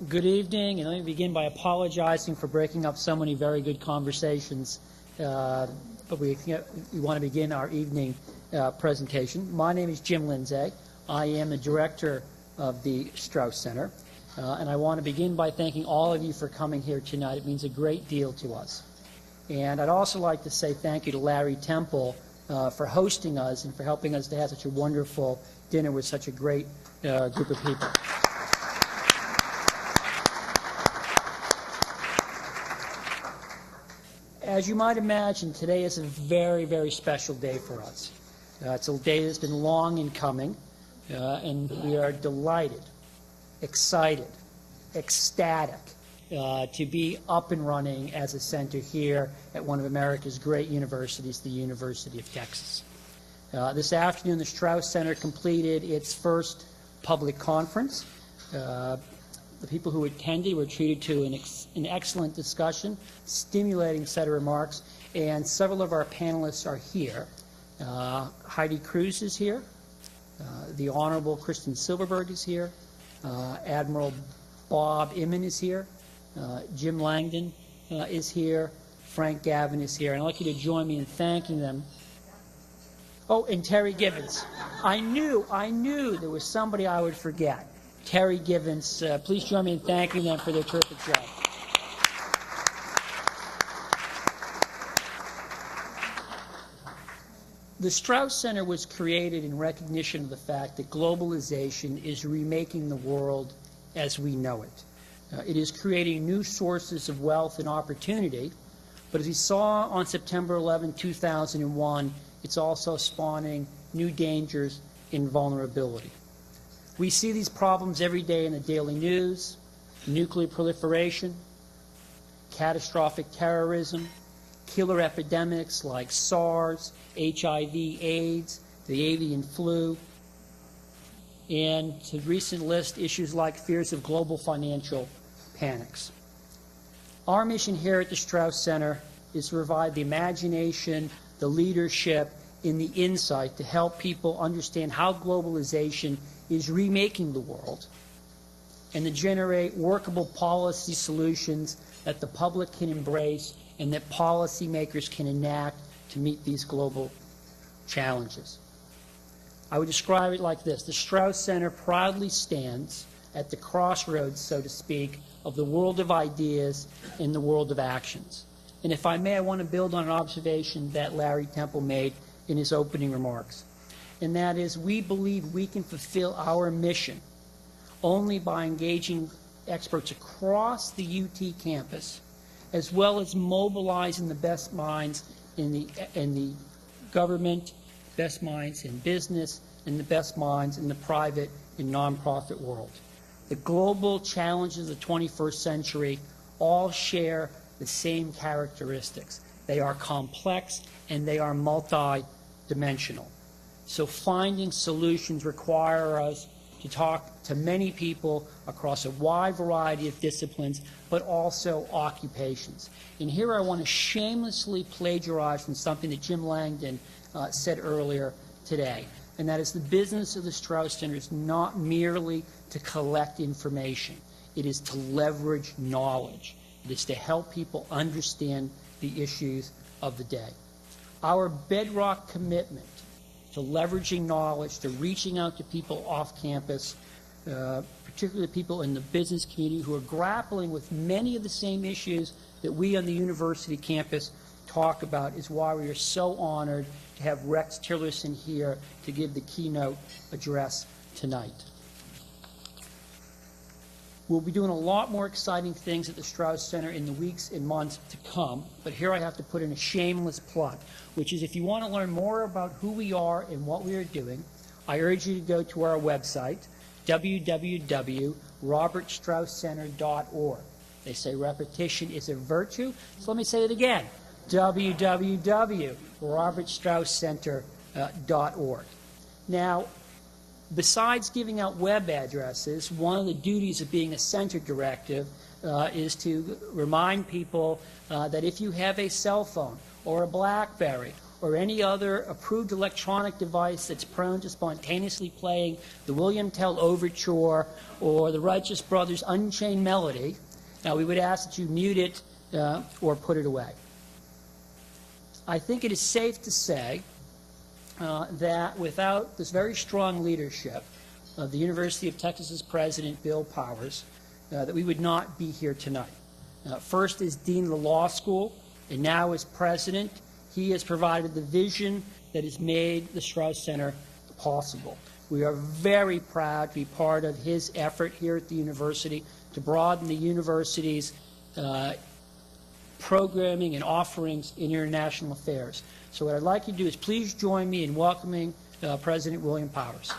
Good evening, and let me begin by apologizing for breaking up so many very good conversations. But we want to begin our evening presentation. My name is Jim Lindsay. I am the director of the Strauss Center, and I want to begin by thanking all of you for coming here tonight. It means a great deal to us. And I'd also like to say thank you to Larry Temple for hosting us and for helping us to have such a wonderful dinner with such a great group of people. As you might imagine, today is a very, very special day for us. It's a day that's been long in coming, and we are delighted, excited, ecstatic to be up and running as a center here at one of America's great universities, the University of Texas. This afternoon, the Strauss Center completed its first public conference. The people who attended were treated to an excellent discussion, stimulating set of remarks, and several of our panelists are here. Heidi Cruz is here. The Honorable Kristen Silverberg is here. Admiral Bob Iman is here. Jim Langdon is here. Frank Gavin is here. And I'd like you to join me in thanking them. Oh, and Terry Gibbons. I knew there was somebody I would forget. Terry Gibbons, please join me in thanking them for their terrific job. The Strauss Center was created in recognition of the fact that globalization is remaking the world as we know it. It is creating new sources of wealth and opportunity, but as we saw on September 11, 2001, it's also spawning new dangers and vulnerability. We see these problems every day in the daily news: nuclear proliferation, catastrophic terrorism, killer epidemics like SARS, HIV, AIDS, the avian flu, and to the recent list, issues like fears of global financial panics. Our mission here at the Strauss Center is to provide the imagination, the leadership, and the insight to help people understand how globalization is remaking the world, and to generate workable policy solutions that the public can embrace and that policymakers can enact to meet these global challenges. I would describe it like this: the Strauss Center proudly stands at the crossroads, so to speak, of the world of ideas and the world of actions. And if I may, I want to build on an observation that Larry Temple made in his opening remarks. And that is, we believe we can fulfill our mission only by engaging experts across the UT campus, as well as mobilizing the best minds in the government, best minds in business, and the best minds in the private and nonprofit world. The global challenges of the 21st century all share the same characteristics. They are complex and they are multi-dimensional. So finding solutions require us to talk to many people across a wide variety of disciplines, but also occupations. And here I want to shamelessly plagiarize from something that Jim Langdon said earlier today, and that is the business of the Strauss Center is not merely to collect information. It is to leverage knowledge. It is to help people understand the issues of the day. Our bedrock commitment to leveraging knowledge, to reaching out to people off campus, particularly people in the business community who are grappling with many of the same issues that we on the university campus talk about, is why we are so honored to have Rex Tillerson here to give the keynote address tonight. We'll be doing a lot more exciting things at the Strauss Center in the weeks and months to come, but here I have to put in a shameless plug, which is if you want to learn more about who we are and what we are doing, I urge you to go to our website, www.robertstrausscenter.org. They say repetition is a virtue, so let me say it again, www.robertstrausscenter.org. Now, besides giving out web addresses, one of the duties of being a center directive is to remind people that if you have a cell phone or a BlackBerry or any other approved electronic device that's prone to spontaneously playing the William Tell Overture or the Righteous Brothers' Unchained Melody, now we would ask that you mute it or put it away. I think it is safe to say that without this very strong leadership of the University of Texas's president, Bill Powers, that we would not be here tonight. First as Dean of the Law School, and now as president, he has provided the vision that has made the Strauss Center possible. We are very proud to be part of his effort here at the university to broaden the university's programming and offerings in international affairs. So what I'd like you to do is please join me in welcoming President William Powers.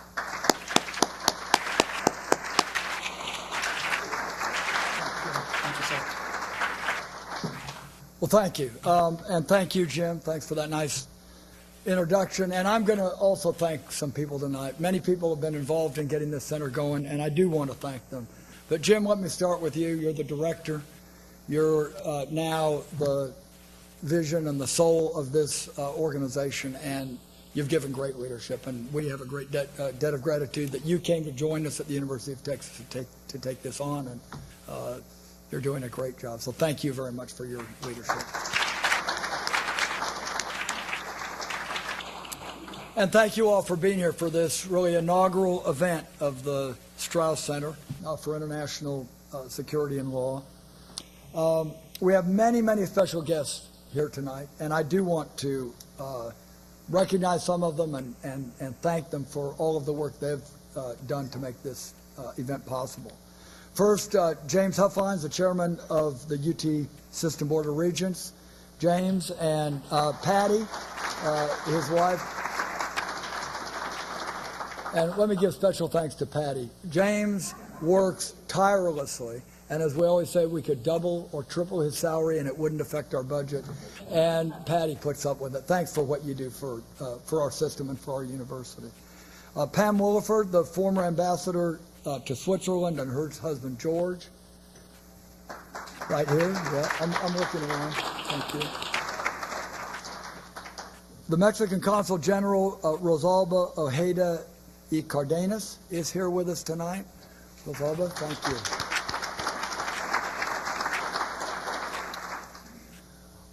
Well, thank you. And thank you, Jim. Thanks for that nice introduction. And I'm going to also thank some people tonight. Many people have been involved in getting this center going, and I do want to thank them. But, Jim, let me start with you. You're the director. You're now the vision and the soul of this organization, and you've given great leadership. And we have a great debt of gratitude that you came to join us at the University of Texas to take this on. And you're doing a great job. So thank you very much for your leadership. And thank you all for being here for this really inaugural event of the Strauss Center for International Security and Law. We have many, many special guests here tonight, and I do want to recognize some of them and thank them for all of the work they've done to make this event possible. First, James Huffines, the chairman of the UT System Board of Regents. James and Patty, his wife. And let me give special thanks to Patty. James works tirelessly, and as we always say, we could double or triple his salary and it wouldn't affect our budget. And Patty puts up with it. Thanks for what you do for our system and for our university. Pam Williford, the former ambassador to Switzerland, and her husband George, right here. Yeah, I'm looking around. Thank you. The Mexican Consul General Rosalba Ojeda y Cardenas is here with us tonight. Rosalba, thank you.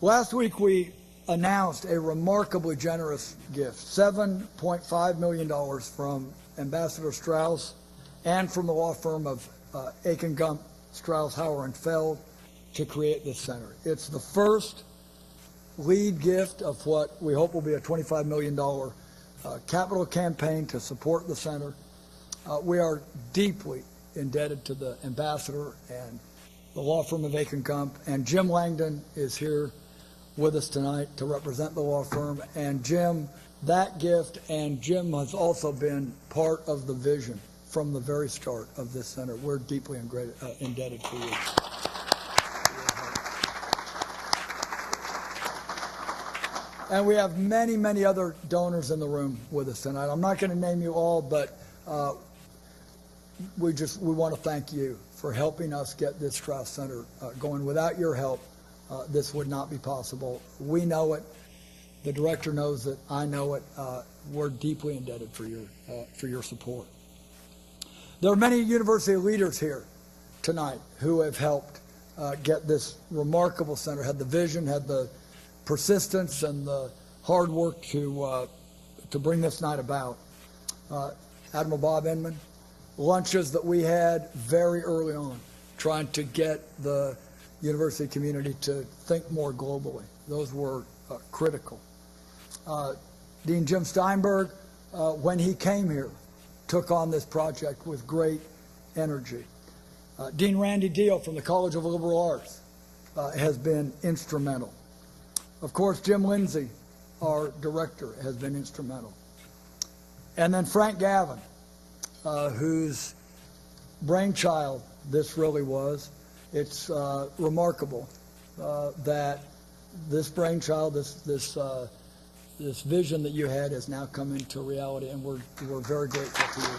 Last week we announced a remarkably generous gift, $7.5 million from Ambassador Strauss and from the law firm of Aiken Gump, Strauss, Hauer, and Feld to create this center. It's the first lead gift of what we hope will be a $25 million capital campaign to support the center. We are deeply indebted to the ambassador and the law firm of Aiken Gump, and Jim Langdon is here with us tonight to represent the law firm. And Jim, that gift, and Jim has also been part of the vision from the very start of this center. We're deeply indebted to you. And we have many, many other donors in the room with us tonight. I'm not going to name you all, but we want to thank you for helping us get this Strauss Center going. Without your help, this would not be possible. We know it. The director knows it. I know it. We're deeply indebted for your support. There are many university leaders here tonight who have helped get this remarkable center, had the vision, had the persistence and the hard work to bring this night about. Admiral Bob Inman, lunches that we had very early on, trying to get the university community to think more globally. Those were critical. Dean Jim Steinberg, when he came here, took on this project with great energy. Dean Randy Deal from the College of Liberal Arts has been instrumental. Of course, Jim Lindsay, our director, has been instrumental. And then Frank Gavin, whose brainchild this really was. It's remarkable that this brainchild, this vision that you had has now come into reality, and we're very grateful to you.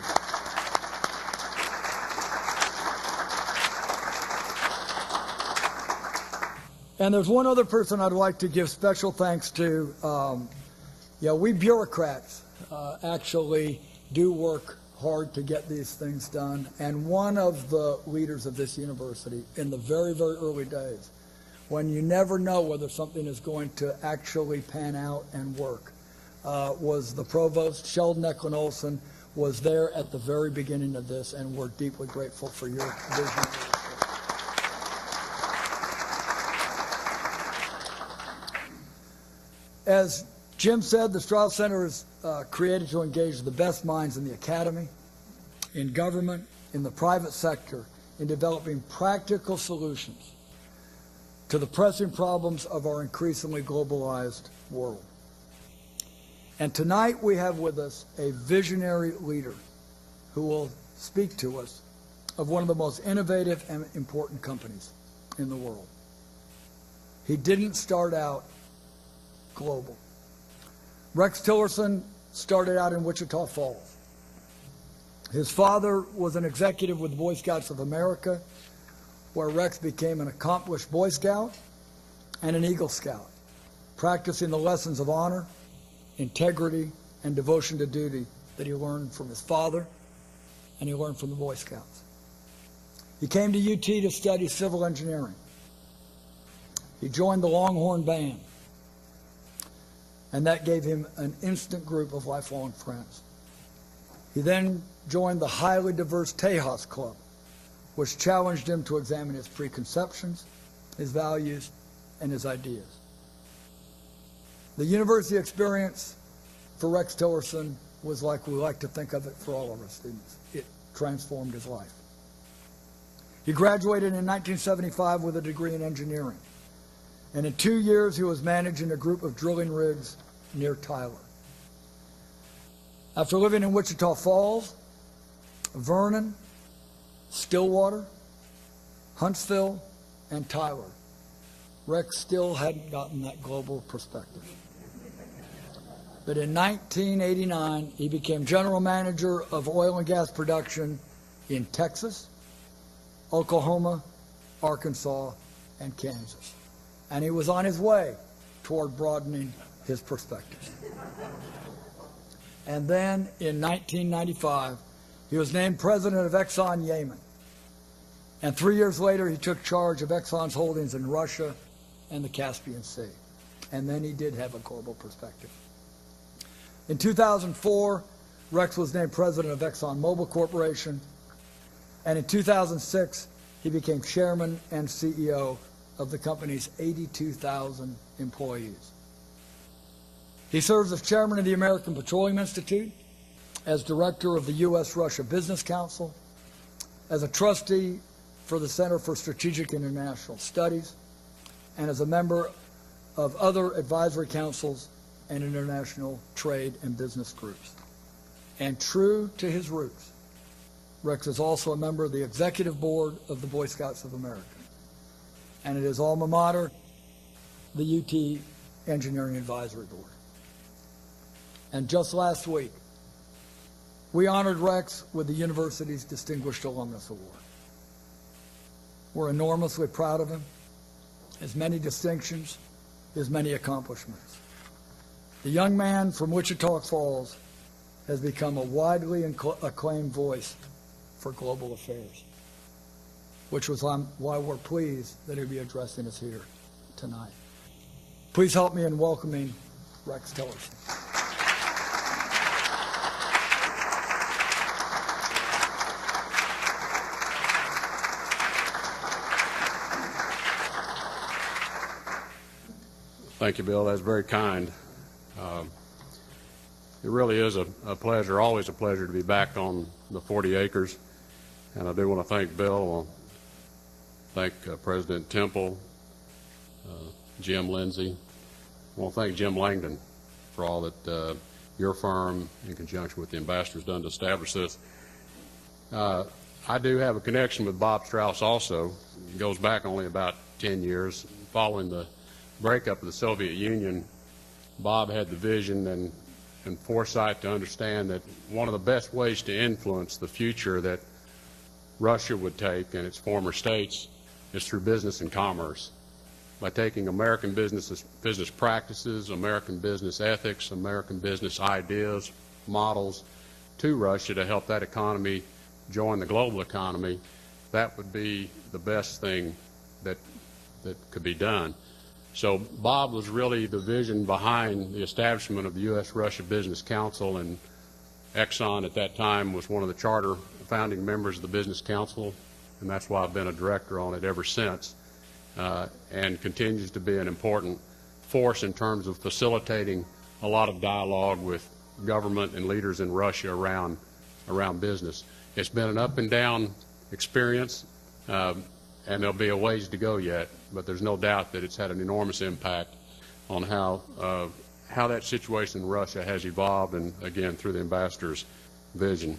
And there's one other person I'd like to give special thanks to, Yeah, we bureaucrats actually do work hard to get these things done. And one of the leaders of this university in the very, very early days, when you never know whether something is going to actually pan out and work, was the provost. Sheldon Eklund Olson was there at the very beginning of this, and we're deeply grateful for your vision. As Jim said, the Strauss Center is created to engage the best minds in the academy, in government, in the private sector, in developing practical solutions to the pressing problems of our increasingly globalized world. And tonight we have with us a visionary leader who will speak to us of one of the most innovative and important companies in the world. He didn't start out global. Rex Tillerson started out in Wichita Falls. His father was an executive with the Boy Scouts of America, where Rex became an accomplished Boy Scout and an Eagle Scout, practicing the lessons of honor, integrity, and devotion to duty that he learned from his father and he learned from the Boy Scouts. He came to UT to study civil engineering. He joined the Longhorn Band, and that gave him an instant group of lifelong friends. He then joined the highly diverse Tejas Club, which challenged him to examine his preconceptions, his values, and his ideas. The university experience for Rex Tillerson was like we like to think of it for all of our students. It transformed his life. He graduated in 1975 with a degree in engineering. And in 2 years, he was managing a group of drilling rigs near Tyler. After living in Wichita Falls, Vernon, Stillwater, Huntsville, and Tyler, Rex still hadn't gotten that global perspective. But in 1989, he became general manager of oil and gas production in Texas, Oklahoma, Arkansas, and Kansas. And he was on his way toward broadening his perspectives. And then in 1995, he was named president of Exxon Yemen. And 3 years later, he took charge of Exxon's holdings in Russia and the Caspian Sea. And then he did have a global perspective. In 2004, Rex was named president of Exxon Mobil Corporation. And in 2006, he became chairman and CEO of the company's 82,000 employees. He serves as chairman of the American Petroleum Institute, as director of the U.S.-Russia Business Council, as a trustee for the Center for Strategic International Studies, and as a member of other advisory councils and international trade and business groups. And true to his roots, Rex is also a member of the executive board of the Boy Scouts of America. And at his alma mater, the UT Engineering Advisory Board. And just last week, we honored Rex with the university's Distinguished Alumnus Award. We're enormously proud of him, his many distinctions, his many accomplishments. The young man from Wichita Falls has become a widely acclaimed voice for global affairs, which was why we're pleased that he'll be addressing us here tonight. Please help me in welcoming Rex Tillerson. Thank you, Bill. That's very kind. It really is a pleasure, always a pleasure to be back on the 40 acres. And I do want to thank Bill, thank President Temple, Jim Lindsay. I want to thank Jim Langdon for all that your firm, in conjunction with the ambassador, has done to establish this. I do have a connection with Bob Strauss also. It goes back only about 10 years. Following the breakup of the Soviet Union, Bob had the vision and foresight to understand that one of the best ways to influence the future that Russia would take and its former states is through business and commerce. by taking American business practices, American business ethics, American business ideas, models to Russia to help that economy join the global economy, that would be the best thing that could be done. So Bob was really the vision behind the establishment of the U.S.-Russia Business Council, and Exxon at that time was one of the charter founding members of the Business Council, and that's why I've been a director on it ever since, and continues to be an important force in terms of facilitating a lot of dialogue with government and leaders in Russia around business. It's been an up and down experience, and there'll be a ways to go yet, but there's no doubt that it's had an enormous impact on how that situation in Russia has evolved, and again, through the ambassador's vision.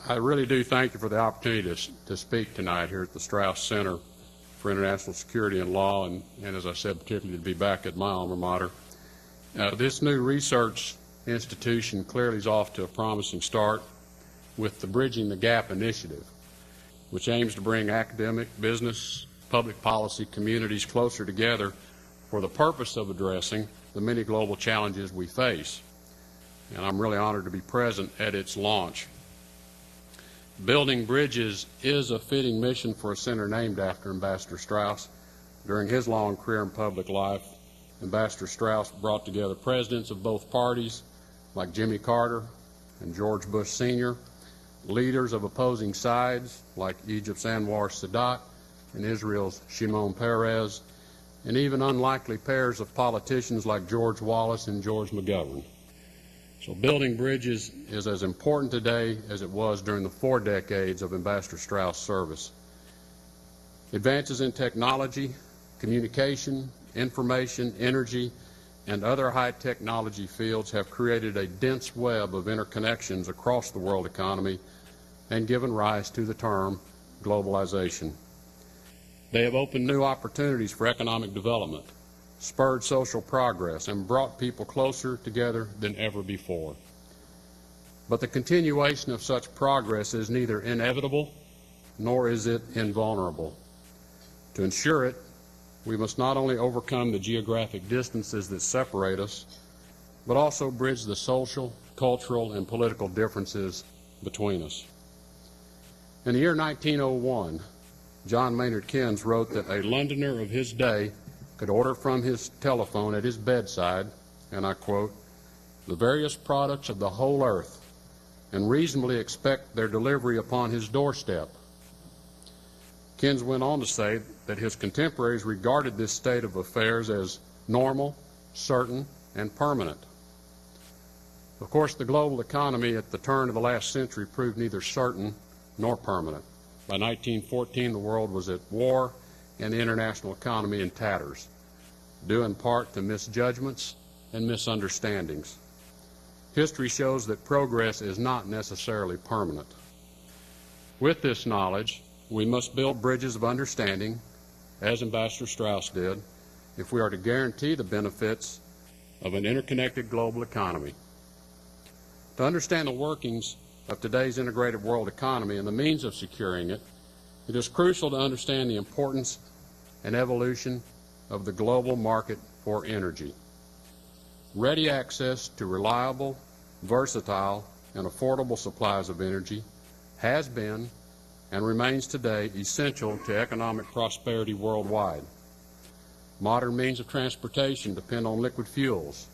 I really do thank you for the opportunity to speak tonight here at the Strauss Center for International Security and Law, and as I said, particularly to be back at my alma mater. This new research institution clearly is off to a promising start with the Bridging the Gap initiative, which aims to bring academic, business, public policy communities closer together for the purpose of addressing the many global challenges we face. And I'm really honored to be present at its launch. Building bridges is a fitting mission for a center named after Ambassador Strauss. During his long career in public life, Ambassador Strauss brought together presidents of both parties, like Jimmy Carter and George Bush Sr., leaders of opposing sides, like Egypt's Anwar Sadat and Israel's Shimon Peres, and even unlikely pairs of politicians like George Wallace and George McGovern. So building bridges is as important today as it was during the 4 decades of Ambassador Strauss' service. Advances in technology, communication, information, energy, and other high technology fields have created a dense web of interconnections across the world economy and given rise to the term globalization. They have opened new opportunities for economic development, spurred social progress, and brought people closer together than ever before. But the continuation of such progress is neither inevitable nor is it invulnerable. To ensure it, we must not only overcome the geographic distances that separate us, but also bridge the social, cultural, and political differences between us. In the year 1901, John Maynard Keynes wrote that a Londoner of his day could order from his telephone at his bedside, and I quote, "the various products of the whole earth, and reasonably expect their delivery upon his doorstep." Keynes went on to say that his contemporaries regarded this state of affairs as normal, certain, and permanent. Of course, the global economy at the turn of the last century proved neither certain nor permanent. By 1914, the world was at war and the international economy in tatters, due in part to misjudgments and misunderstandings. History shows that progress is not necessarily permanent. With this knowledge, we must build bridges of understanding, as Ambassador Strauss did, if we are to guarantee the benefits of an interconnected global economy. To understand the workings of today's integrated world economy and the means of securing it, it is crucial to understand the importance and evolution of the global market for energy. Ready access to reliable, versatile, and affordable supplies of energy has been and remains today essential to economic prosperity worldwide. Modern means of transportation depend on liquid fuels.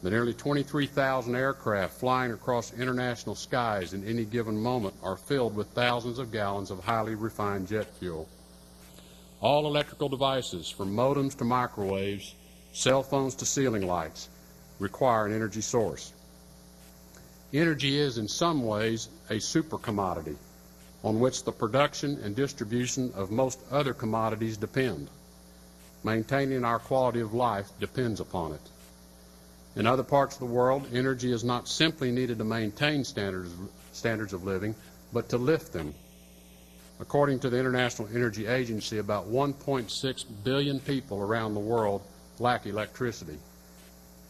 The nearly 23,000 aircraft flying across international skies in any given moment are filled with thousands of gallons of highly refined jet fuel. All electrical devices, from modems to microwaves, cell phones to ceiling lights, require an energy source. Energy is, in some ways, a super commodity on which the production and distribution of most other commodities depend. Maintaining our quality of life depends upon it. In other parts of the world, energy is not simply needed to maintain standards of living, but to lift them. According to the International Energy Agency, about 1.6 billion people around the world lack electricity,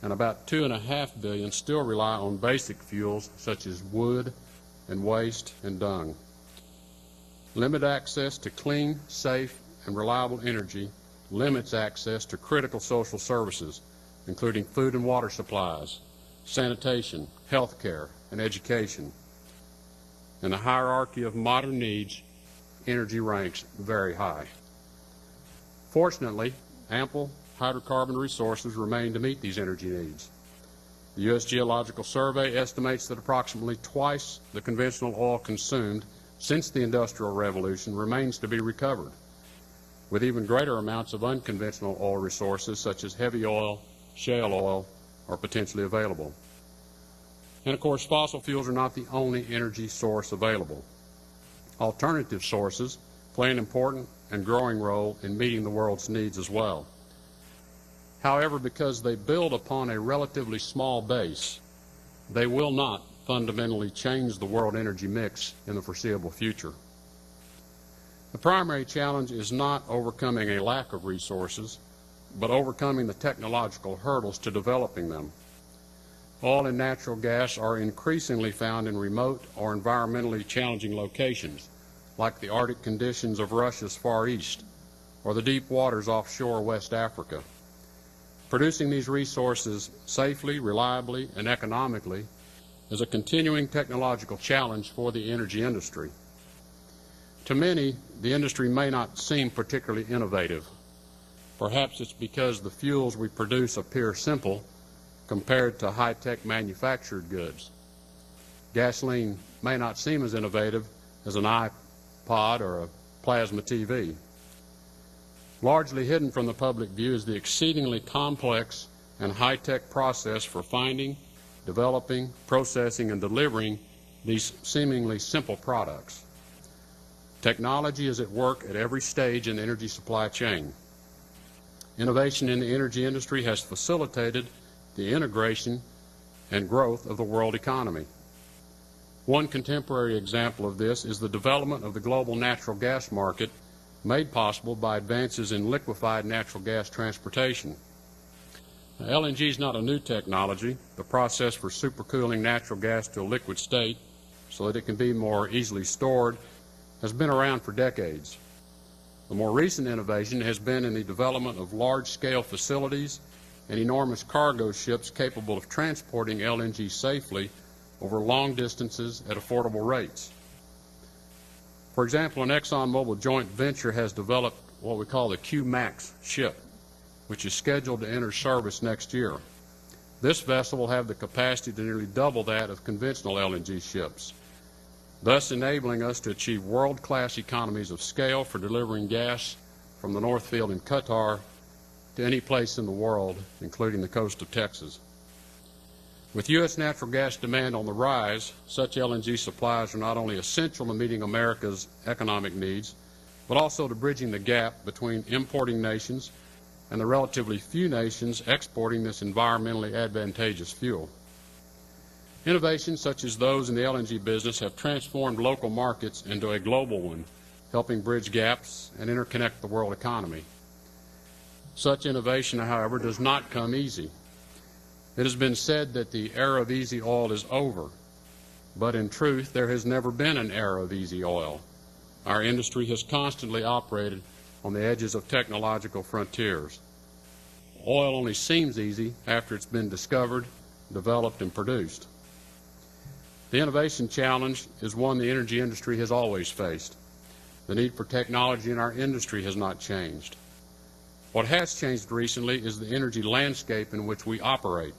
and about 2.5 billion still rely on basic fuels such as wood and waste and dung. Limited access to clean, safe, and reliable energy limits access to critical social services, including food and water supplies, sanitation, health care, and education. In the hierarchy of modern needs, energy ranks very high. Fortunately, ample hydrocarbon resources remain to meet these energy needs. The U.S. Geological Survey estimates that approximately twice the conventional oil consumed since the Industrial Revolution remains to be recovered, with even greater amounts of unconventional oil resources such as heavy oil, shale oil, are potentially available. And of course, fossil fuels are not the only energy source available. Alternative sources play an important and growing role in meeting the world's needs as well. However, because they build upon a relatively small base, they will not fundamentally change the world energy mix in the foreseeable future. The primary challenge is not overcoming a lack of resources, but overcoming the technological hurdles to developing them. Oil and natural gas are increasingly found in remote or environmentally challenging locations, like the Arctic conditions of Russia's Far East or the deep waters offshore West Africa. Producing these resources safely, reliably, and economically is a continuing technological challenge for the energy industry. To many, the industry may not seem particularly innovative. Perhaps it's because the fuels we produce appear simple compared to high-tech manufactured goods. Gasoline may not seem as innovative as an iPod or a plasma TV. Largely hidden from the public view is the exceedingly complex and high-tech process for finding, developing, processing, and delivering these seemingly simple products. Technology is at work at every stage in the energy supply chain. Innovation in the energy industry has facilitated the integration and growth of the world economy. One contemporary example of this is the development of the global natural gas market, made possible by advances in liquefied natural gas transportation. Now, LNG is not a new technology. The process for supercooling natural gas to a liquid state so that it can be more easily stored has been around for decades. The more recent innovation has been in the development of large-scale facilities and enormous cargo ships capable of transporting LNG safely over long distances at affordable rates. For example, an Exxon Mobil joint venture has developed what we call the Q-Max ship, which is scheduled to enter service next year. This vessel will have the capacity to nearly double that of conventional LNG ships, thus enabling us to achieve world-class economies of scale for delivering gas from the North Field in Qatar to any place in the world, including the coast of Texas. With U.S. natural gas demand on the rise, such LNG supplies are not only essential to meeting America's economic needs, but also to bridging the gap between importing nations and the relatively few nations exporting this environmentally advantageous fuel. Innovations such as those in the LNG business have transformed local markets into a global one, helping bridge gaps and interconnect the world economy. Such innovation, however, does not come easy. It has been said that the era of easy oil is over, but in truth, there has never been an era of easy oil. Our industry has constantly operated on the edges of technological frontiers. Oil only seems easy after it's been discovered, developed, and produced. The innovation challenge is one the energy industry has always faced. The need for technology in our industry has not changed. What has changed recently is the energy landscape in which we operate.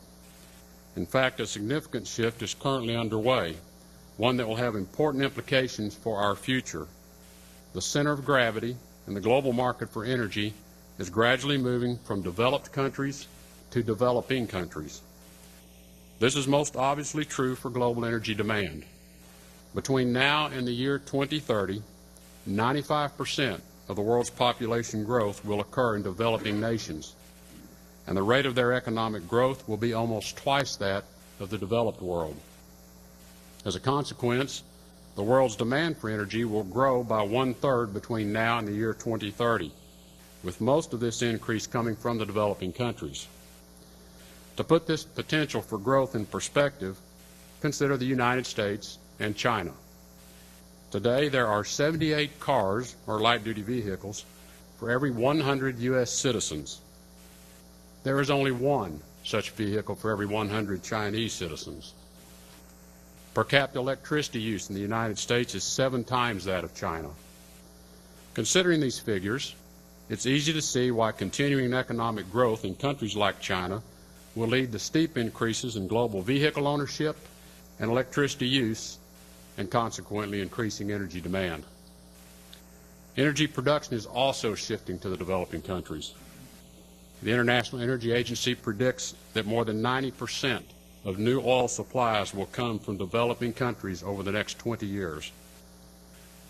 In fact, a significant shift is currently underway, one that will have important implications for our future. The center of gravity in the global market for energy is gradually moving from developed countries to developing countries. This is most obviously true for global energy demand. Between now and the year 2030, 95% of the world's population growth will occur in developing nations, and the rate of their economic growth will be almost twice that of the developed world. As a consequence, the world's demand for energy will grow by 1/3 between now and the year 2030, with most of this increase coming from the developing countries. To put this potential for growth in perspective, consider the United States and China. Today, there are 78 cars, or light-duty vehicles, for every 100 U.S. citizens. There is only one such vehicle for every 100 Chinese citizens. Per capita electricity use in the United States is 7 times that of China. Considering these figures, it's easy to see why continuing economic growth in countries like China will lead to steep increases in global vehicle ownership and electricity use, and consequently increasing energy demand. Energy production is also shifting to the developing countries. The International Energy Agency predicts that more than 90% of new oil supplies will come from developing countries over the next 20 years.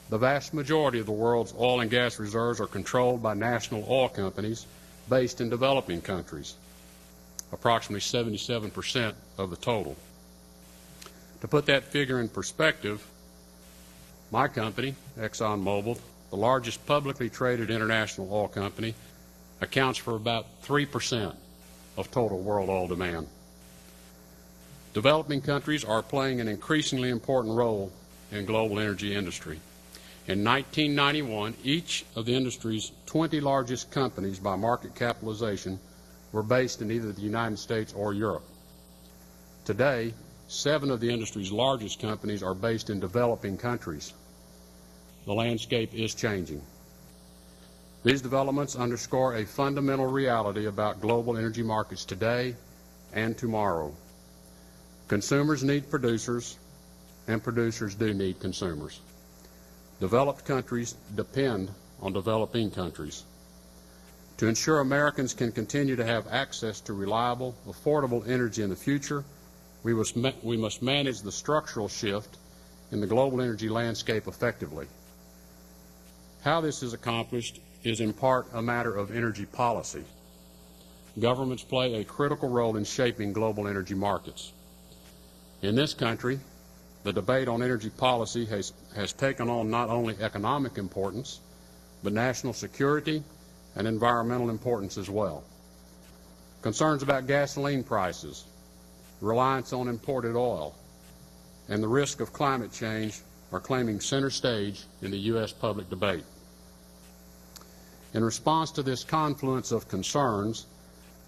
The vast majority of the world's oil and gas reserves are controlled by national oil companies based in developing countries, approximately 77% of the total. To put that figure in perspective, my company, Exxon Mobil, the largest publicly traded international oil company, accounts for about 3% of total world oil demand. Developing countries are playing an increasingly important role in global energy industry. In 1991, each of the industry's 20 largest companies by market capitalization were based in either the United States or Europe. Today, 7 of the industry's largest companies are based in developing countries. The landscape is changing. These developments underscore a fundamental reality about global energy markets today and tomorrow. Consumers need producers, and producers do need consumers. Developed countries depend on developing countries. To ensure Americans can continue to have access to reliable, affordable energy in the future, we must manage the structural shift in the global energy landscape effectively. How this is accomplished is in part a matter of energy policy. Governments play a critical role in shaping global energy markets. In this country, the debate on energy policy has taken on not only economic importance, but national security and environmental importance as well. Concerns about gasoline prices, reliance on imported oil, and the risk of climate change are claiming center stage in the U.S. public debate. In response to this confluence of concerns,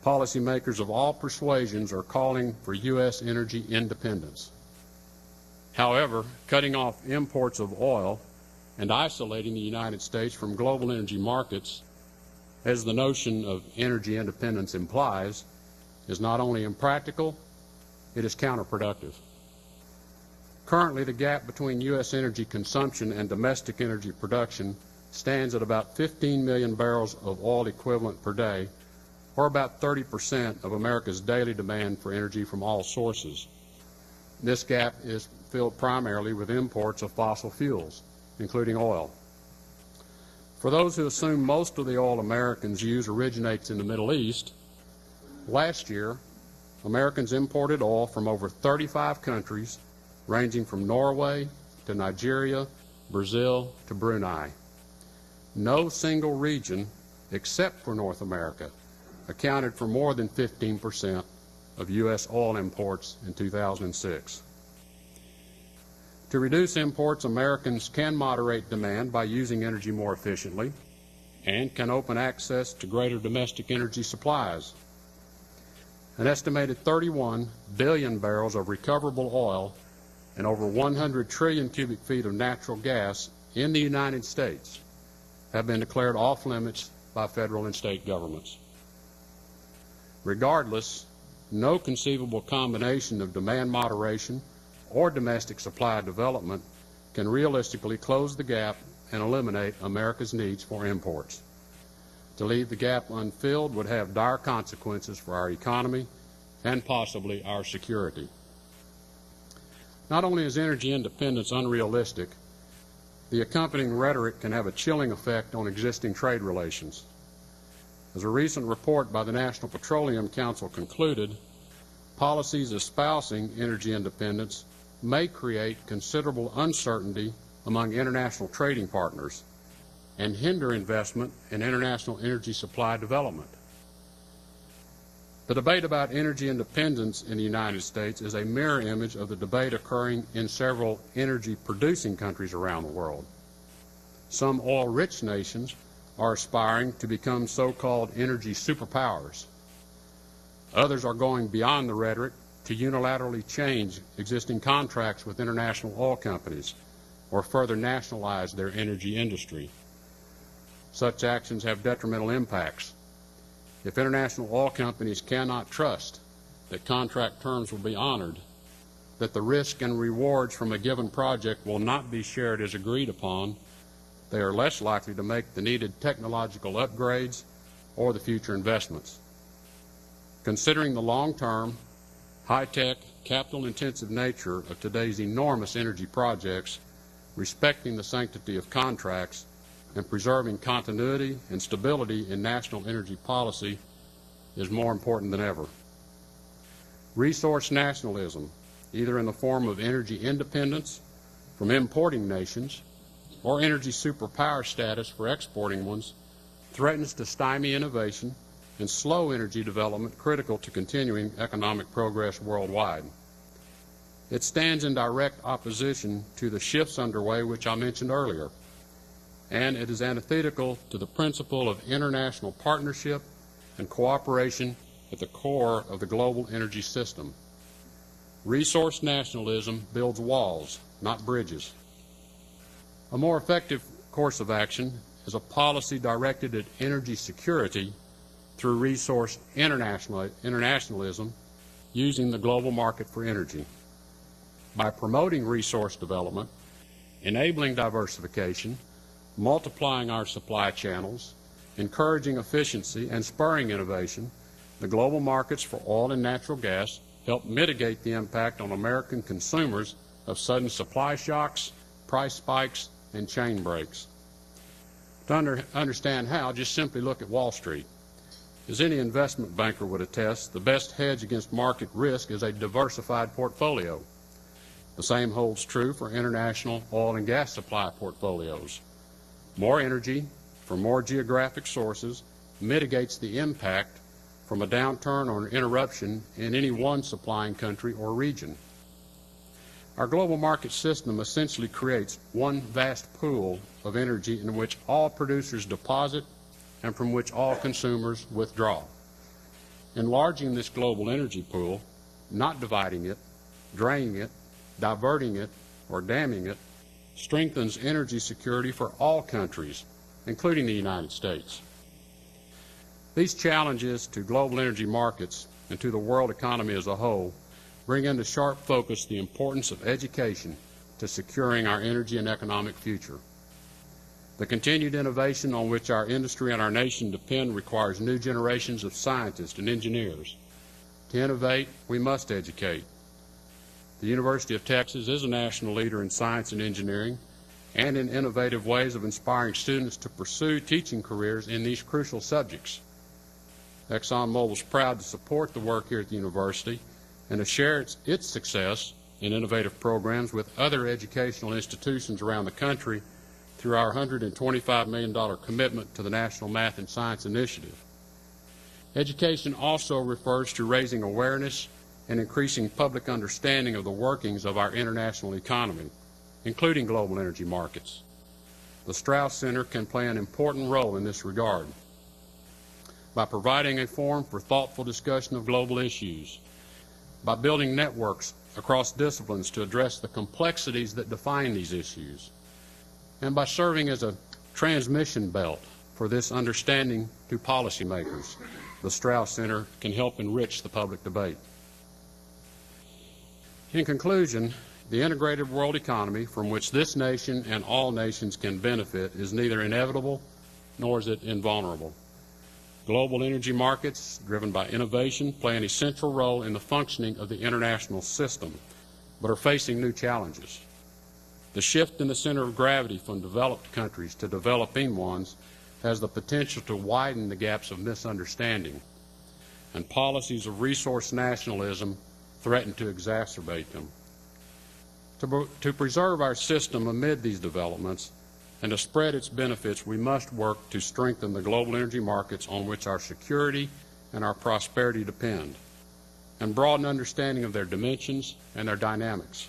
policymakers of all persuasions are calling for U.S. energy independence. However, cutting off imports of oil and isolating the United States from global energy markets, as the notion of energy independence implies, is not only impractical, it is counterproductive. Currently, the gap between U.S. energy consumption and domestic energy production stands at about 15 million barrels of oil equivalent per day, or about 30% of America's daily demand for energy from all sources. This gap is filled primarily with imports of fossil fuels, including oil. For those who assume most of the oil Americans use originates in the Middle East, last year, Americans imported oil from over 35 countries, ranging from Norway to Nigeria, Brazil to Brunei. No single region, except for North America, accounted for more than 15% of U.S. oil imports in 2006. To reduce imports, Americans can moderate demand by using energy more efficiently and can open access to greater domestic energy supplies. An estimated 31 billion barrels of recoverable oil and over 100 trillion cubic feet of natural gas in the United States have been declared off limits by federal and state governments. Regardless, no conceivable combination of demand moderation or domestic supply development can realistically close the gap and eliminate America's needs for imports. To leave the gap unfilled would have dire consequences for our economy and possibly our security. Not only is energy independence unrealistic, the accompanying rhetoric can have a chilling effect on existing trade relations. As a recent report by the National Petroleum Council concluded, policies espousing energy independence may create considerable uncertainty among international trading partners and hinder investment in international energy supply development. The debate about energy independence in the United States is a mirror image of the debate occurring in several energy-producing countries around the world. Some oil-rich nations are aspiring to become so-called energy superpowers. Others are going beyond the rhetoric to unilaterally change existing contracts with international oil companies or further nationalize their energy industry. Such actions have detrimental impacts. If international oil companies cannot trust that contract terms will be honored, that the risk and rewards from a given project will not be shared as agreed upon, they are less likely to make the needed technological upgrades or the future investments. Considering the long-term, high-tech, capital-intensive nature of today's enormous energy projects, respecting the sanctity of contracts, and preserving continuity and stability in national energy policy is more important than ever. Resource nationalism, either in the form of energy independence from importing nations or energy superpower status for exporting ones, threatens to stymie innovation and slow energy development critical to continuing economic progress worldwide. It stands in direct opposition to the shifts underway which I mentioned earlier, and it is antithetical to the principle of international partnership and cooperation at the core of the global energy system. Resource nationalism builds walls, not bridges. A more effective course of action is a policy directed at energy security through resource internationalism using the global market for energy. By promoting resource development, enabling diversification, multiplying our supply channels, encouraging efficiency, and spurring innovation, the global markets for oil and natural gas help mitigate the impact on American consumers of sudden supply shocks, price spikes, and chain breaks. To understand how, just simply look at Wall Street. As any investment banker would attest, the best hedge against market risk is a diversified portfolio. The same holds true for international oil and gas supply portfolios. More energy from more geographic sources mitigates the impact from a downturn or an interruption in any one supplying country or region. Our global market system essentially creates one vast pool of energy in which all producers deposit and from which all consumers withdraw. Enlarging this global energy pool, not dividing it, draining it, diverting it, or damming it, strengthens energy security for all countries, including the United States. These challenges to global energy markets and to the world economy as a whole bring into sharp focus the importance of education to securing our energy and economic future. The continued innovation on which our industry and our nation depend requires new generations of scientists and engineers. To innovate, we must educate. The University of Texas is a national leader in science and engineering and in innovative ways of inspiring students to pursue teaching careers in these crucial subjects. Exxon Mobil is proud to support the work here at the university and to share its success in innovative programs with other educational institutions around the country through our $125 million commitment to the National Math and Science Initiative. Education also refers to raising awareness and increasing public understanding of the workings of our international economy, including global energy markets. The Strauss Center can play an important role in this regard by providing a forum for thoughtful discussion of global issues, by building networks across disciplines to address the complexities that define these issues, and by serving as a transmission belt for this understanding to policymakers. The Strauss Center can help enrich the public debate. In conclusion, the integrated world economy from which this nation and all nations can benefit is neither inevitable nor is it invulnerable. Global energy markets, driven by innovation, play an essential role in the functioning of the international system, but are facing new challenges. The shift in the center of gravity from developed countries to developing ones has the potential to widen the gaps of misunderstanding, and policies of resource nationalism threaten to exacerbate them. To preserve our system amid these developments and to spread its benefits, we must work to strengthen the global energy markets on which our security and our prosperity depend, and broaden understanding of their dimensions and their dynamics.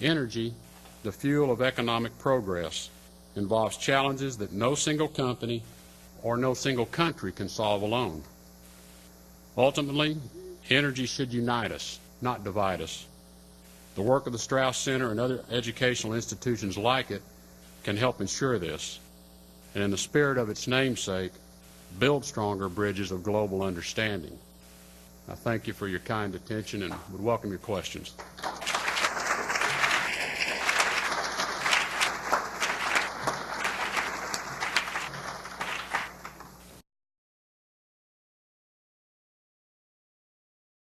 Energy, the fuel of economic progress, involves challenges that no single company or no single country can solve alone. Ultimately, energy should unite us, not divide us. The work of the Strauss Center and other educational institutions like it can help ensure this, and in the spirit of its namesake, build stronger bridges of global understanding. I thank you for your kind attention and would welcome your questions.